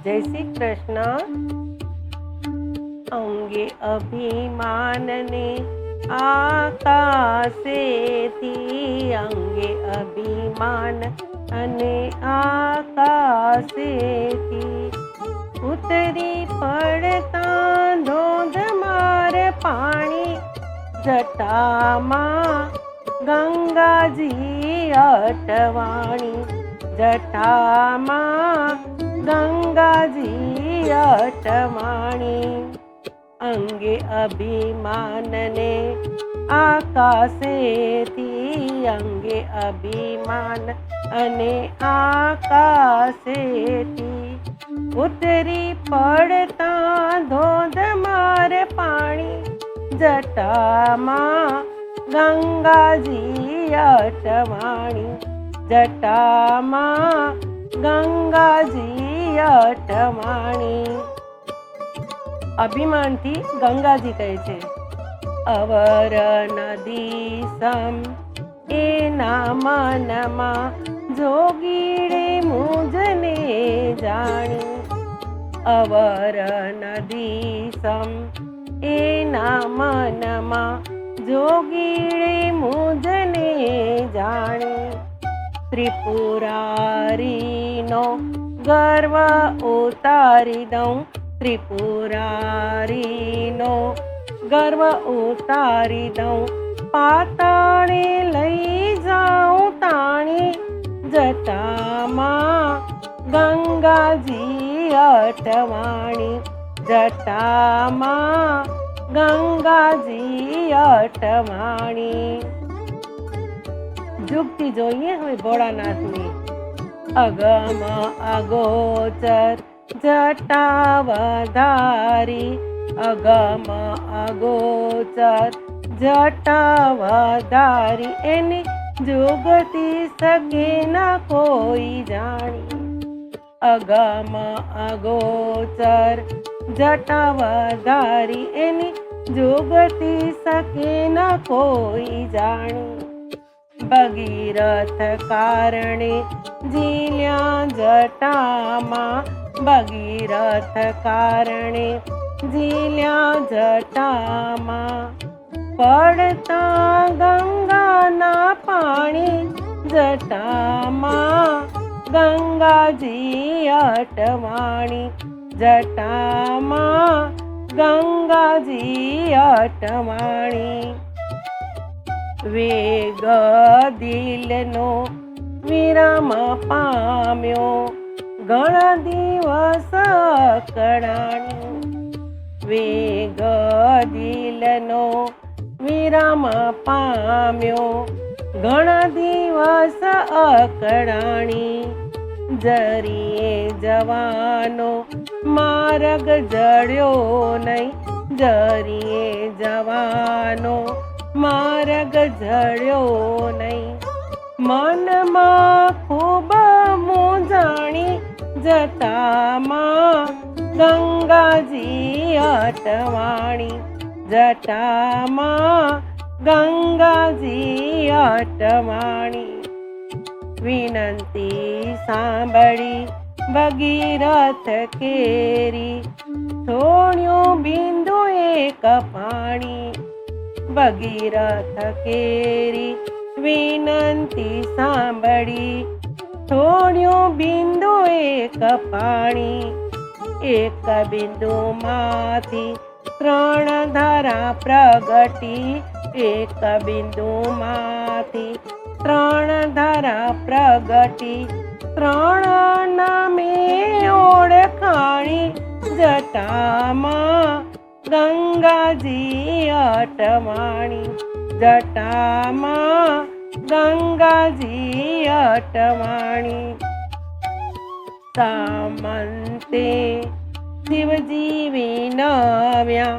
जय श्री कृष्ण। अंगे अभिमान ने आकाशेथी, अंगे अभिमान अने आकाशेथी उतरी पड़ता धोधमार पाणी, जटामा गंगाजी अटवाणी, जटामा गंगाजी अटवाणी। अंगे अभिमान ने आकाशेथी, अंगे अभिमान अने आकाशेथी उतरी पड़ता धोधमार पाणी, जटामा गंगाजी अटवाणी, जटामा गंगाजी अटवाणी। अभिमान थी गंगाजी कहे छे, अवर नदी सम एना मनमा जोगीड़े मुझने जाणी, अवर नदी सम एना मनमा जोगीड़े मुझने जाणी। त्रिपुरारीनो गर्व उतारी दऊं, त्रिपुरारीनो गर्व उतारी दऊं, पाताळे लई जाऊं ताणी, जटामा गंगाजी अटवाणी, जटामा गंगाजी अटवाणी। जुगती जोईए हवे भोळानाथनी। अगम अगोचर जटावधारी, अगम अगोचर जटावधारी एनी जुगती सके न कोई जाणी, अगम अगोचर जटावधारी एनी जुगती सके न कोई जाणी। भगीरथ कारणे झील्या जटामा, भगीरथ कारणे झील्या जटामा पड़ता गंगा ना पाणी, जटामा गंगाजी अटवाणी, जटामा गंगाजी अटवाणी। वेग दिलनो विराम पाम्यो, घणा दिवस कणाणी, वेग दिलनो विराम पाम्यो, घणा दिवस अकणाणी। जरीए जवानो मार्ग जड़्यो नहीं, जरीए जवानो मार्ग जड़्यो नहीं, मन में खूब मूंझाणी, जटामा गंगाजी अटवाणी, जटामा गंगाजी अटवाणी। विनंती सांभळी भगीरथ केरी, थोड्यो बिंदु एक पाणी, भगीरथ केरी विनंती सांभळी, थोड्यो बिंदु एक पाणी, एक बिंदु माथी त्रण धारा प्रगटी, एक बिंदु माथी त्रण धारा प्रगटी, त्रण नामे ओळखाणी, जटामा गंगाजी अटवाणी, जटामा गंगाजी अटवाणी। सामंते शिवजी विनव्या,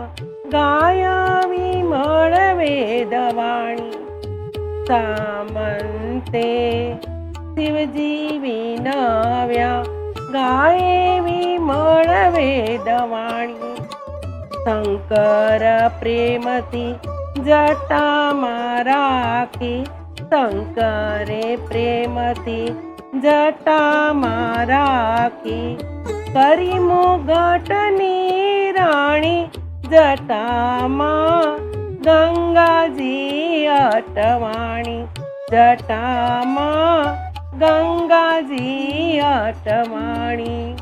गाया विमळ वेदवाणी, सामंते शिवजी विनव्या, गाये विमळ वेदवाणी। शंकर प्रेमती जटामा राखी, शंकरे प्रेमती જટામાં રાખી કરી મુગટની રાણી જટામાં ગંગાજી અટવાણી જટામાં ગંગાજી અટવાણી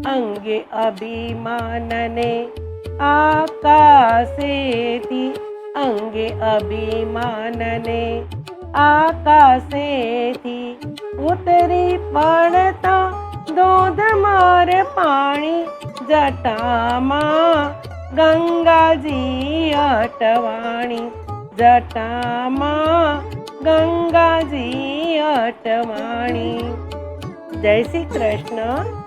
અંગે અભિમાનને આકાશેથી અંગે અભિમાનને આકાશેથી ઉતરી પડતા ધોધમાર પાણી જટામાં ગંગાજી અટવાણી જટામાં ગંગાજી અટવાણી. જય શ્રી કૃષ્ણ.